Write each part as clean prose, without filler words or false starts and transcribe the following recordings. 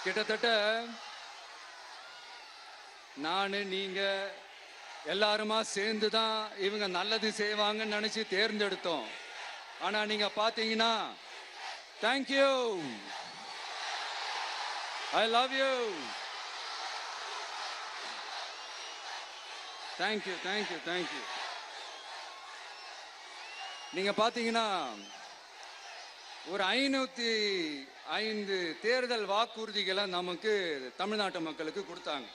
கிட்டத்தட்ட நானு நீங்க எல்லாருமா சேர்ந்து தான் இவங்க நல்லது செய்வாங்கன்னு நினைச்சு தேர்ந்தெடுத்தோம். ஆனா நீங்க பாத்தீங்கன்னா, thank you, I love you, thank you thank you thank you. நீங்க பாத்தீங்கன்னா ஒரு 505 தேர்தல் வாக்குறுதிகளை நமக்கு தமிழ்நாட்டு மக்களுக்கு கொடுத்தாங்க.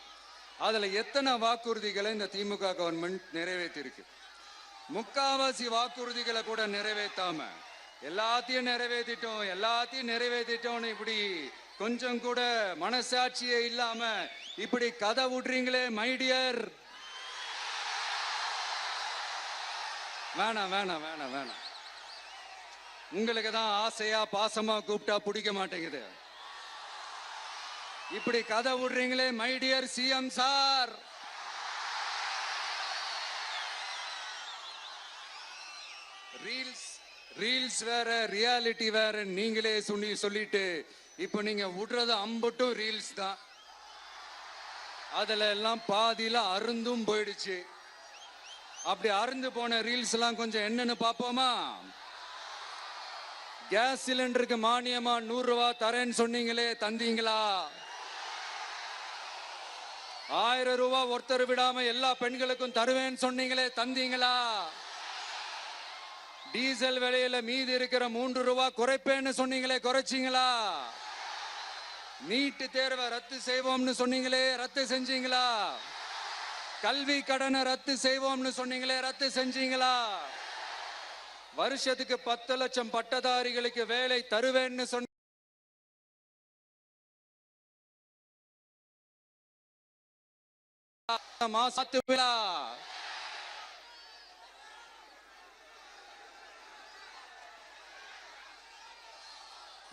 அதுல எத்தனை வாக்குறுதிகளை இந்த திமுக கவர்மெண்ட் நிறைவேற்றிருக்கு? முக்காவாசி வாக்குறுதிகளை கூட நிறைவேற்றாம எல்லாத்தையும் நிறைவேற்றிட்டோம் இப்படி கொஞ்சம் கூட மனசாட்சியே இல்லாம இப்படி கதை விடுறீங்களே மைடியர். வேணாம் வேணாம் வேணாம் வேணாம். உங்களுக்கு தான் ஆசையா பாசமா கூப்பிட்டா பிடிக்க மாட்டேங்குது. இப்படி கதை விடுறீங்களே my dear CM sir. Reels வேற ரியாலிட்டி வேற நீங்களே சொல்லிட்டு இப்ப நீங்க விடுறது அம்பட்டும் ரீல்ஸ் தான். அதுல எல்லாம் பாதியில அருந்தும் போயிடுச்சு. அப்படி அருந்து போன ரீல்ஸ் எல்லாம் கொஞ்சம் என்னன்னு பாப்போமா? கேஸ் சிலிண்டருக்கு மானியமா 100 ரூபாய் தரேன்னு சொன்னீங்களே, தந்தீங்களா? 1000 ரூபாய் ஒருத்தர் விடாம எல்லா பெண்களுக்கும் தருவேன்னு சொன்னீங்களே, தந்தீங்களா? டீசல் விலையில மீதி இருக்கிற 3 ரூபாய் குறைப்பேன்னு சொன்னீங்களே, குறைச்சிங்களா? நீட்டு தேர்வை ரத்து செய்வோம்னு சொன்னீங்களே, ரத்து செஞ்சீங்களா? கல்வி கடனை ரத்து செய்வோம்னு சொன்னீங்களே, ரத்து செஞ்சீங்களா? வருஷத்துக்கு 10 லட்சம் பட்டதாரிகளுக்கு வேலை தருவேன்னு சொன்ன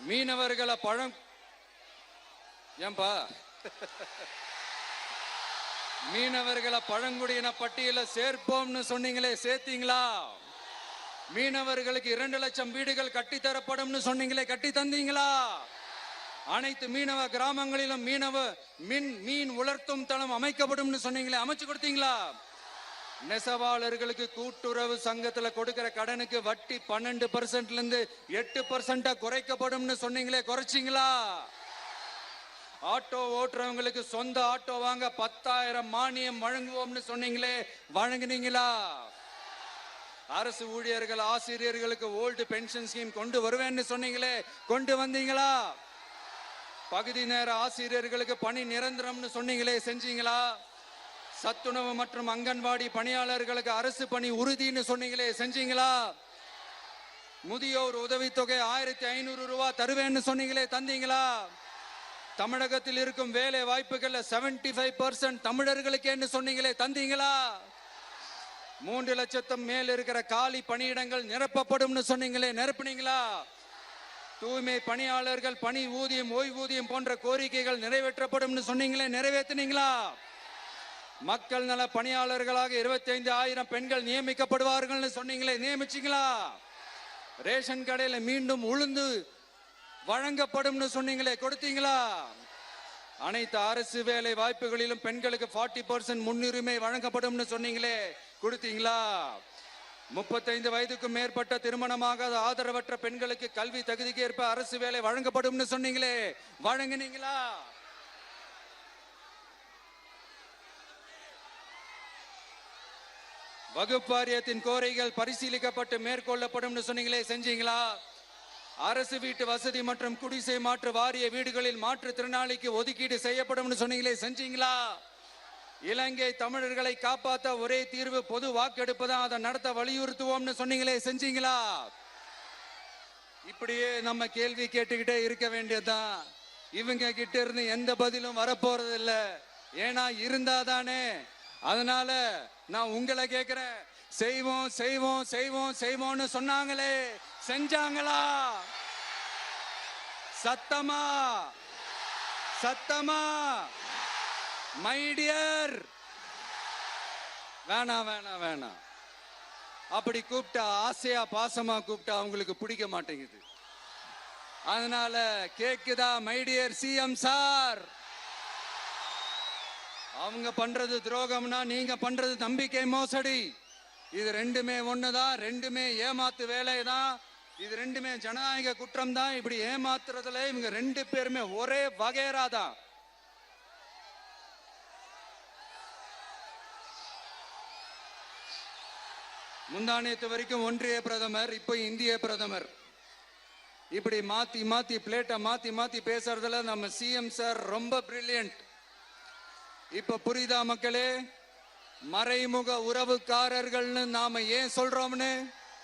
மீனவர்களை மீனவர்களை பழங்குடியின பட்டியல சேர்ப்போம்னு சொன்னீங்களே, சேர்த்தீங்களா? மீனவர்களுக்கு 2 லட்சம் வீடுகள் கட்டித்தரப்படும் சொன்னீங்களே, கட்டி தந்தீங்களா? அனைத்து மீனவ கிராமங்களிலும் மீன் உலர்த்தும் தளம் அமைக்கப்படும் சொன்னீங்களே, அமைச்சு கொடுத்தீங்களா? நெசவாளர்களுக்கு கூட்டுறவு சங்கத்துல கொடுக்கிற கடனுக்கு வட்டி 12% இருந்து 8% குறைக்கப்படும் சொன்னீங்களே, குறைச்சிங்களா? ஆட்டோ ஓட்டுறவங்களுக்கு சொந்த ஆட்டோ வாங்க 10,000 மானியம் வழங்குவோம்னு சொன்னீங்களே, வழங்குனீங்களா? அரசு ஊழியர்கள் ஆசிரியர்களுக்கு ஓல்டு பென்ஷன் ஸ்கீம் கொண்டு வருவேன்னு சொன்னீங்களே, கொண்டு வந்தீங்களா? பகுதி நேர ஆசிரியர்களுக்கு பணி நிரந்தரம்னு சொன்னீங்களே, செஞ்சீங்களா? சத்துணவு மற்றும் அங்கன்வாடி பணியாளர்களுக்கு அரசு பணி உறுதின்னு சொன்னீங்களே, செஞ்சீங்களா? முதியோர் உதவித்தொகை 1500 ரூபாய் தருவேன்னு சொன்னீங்களே, தந்தீங்களா? தமிழகத்தில் இருக்கும் வேலை வாய்ப்புகள்ல 75% தமிழர்களுக்கு என்ன சொன்னீங்களே, தந்தீங்களா? 3 லட்சத்தும் மேல் இருக்கிற காலி பணியிடங்கள் நிரப்பப்படும் சொன்னீங்களே, நிரப்புனீங்களா? தூய்மை பணியாளர்கள் பணி ஊதியம், ஓய்வூதியம் போன்ற கோரிக்கைகள் நிறைவேற்றப்படும் சொன்னீங்களே, நிறைவேற்றினீங்களா? மக்கள் நல பணியாளர்களாக 25,000 பெண்கள் நியமிக்கப்படுவார்கள் சொன்னீங்களே, நியமிச்சீங்களா? ரேஷன் கடையில மீண்டும் உளுந்து வழங்கப்படும் சொன்னீங்களே, கொடுத்தீங்களா? அனைத்து அரசு வேலை வாய்ப்புகளிலும் பெண்களுக்கு 40% முன்னுரிமை வழங்கப்படும் சொன்னீங்களே, கொடுத்தீங்களா? 35 வயதுக்கும் மேற்பட்ட திருமணமாகாத ஆதரவற்ற பெண்களுக்கு கல்வி தகுதிக்கு ஏற்ப அரசு வேலை வழங்கப்படும் சொன்னீங்களே, வழங்கினீங்களா? வகுப்பு வாரியத்தின் கோரிக்கைகள் பரிசீலிக்கப்பட்டு மேற்கொள்ளப்படும் சொன்னீங்களே, செஞ்சீங்களா? அரசு வீட்டு வசதி மற்றும் குடிசை மாற்று வாரிய வீடுகளில் மாற்றுத்திறனாளிக்கு ஒதுக்கீடு செய்யப்படும் சொன்னீங்களே, செஞ்சீங்களா? இலங்கை தமிழர்களை காப்பாற்ற ஒரே தீர்வு பொது வாக்கெடுப்பு தான், அதை நடத்த வலியுறுத்துவோம்னு சொன்னீங்களே, செஞ்சீங்களா? இப்படியே நம்ம கேள்வி கேட்டுக்கிட்டே இருக்க வேண்டியதுதான். இவங்க கிட்ட இருந்து எந்த பதிலும் வரப்போறது இல்ல. ஏன்னா இருந்தாதானே. அதனால நான் உங்களை கேட்கிறேன், செய்வோம் செய்வோம் செய்வோம் செய்வோம்னு சொன்னாங்களே, செஞ்சாங்களா? சத்தமா சத்தமா மை டியர். வேணாம் வேணாம் வேணாம். அப்படி கூப்பிட்டா, ஆசையா பாசமா கூப்பிட்டா அவங்களுக்கு பிடிக்க மாட்டேங்குது. அதனால கேக்குதா மை டியர் சிஎம் சார்? அவங்க பண்றது துரோகம்னா நீங்க பண்றது நம்பிக்கை மோசடி. இது ரெண்டுமே ஒண்ணுதான், ரெண்டுமே ஏமாத்து வேலை தான், இது ரெண்டுமே ஜனநாயக குற்றம் தான். இப்படி ஏமாத்துறதுல இவங்க ரெண்டு பேருமே ஒரே வகைரா தான். முந்தானேத்து வரைக்கும் ஒன்றிய பிரதமர், இப்ப இந்திய பிரதமர். இப்படி மாத்தி மாத்தி பிளேட்டை மாத்தி மாத்தி பேசுறதுல நம்ம சிஎம் சார் ரொம்ப பிரில்லியன்ட். இப்ப புரியுதா மக்களே? மறைமுக உறவுக்காரர்கள்னு நாம ஏன் சொல்றோம்னு?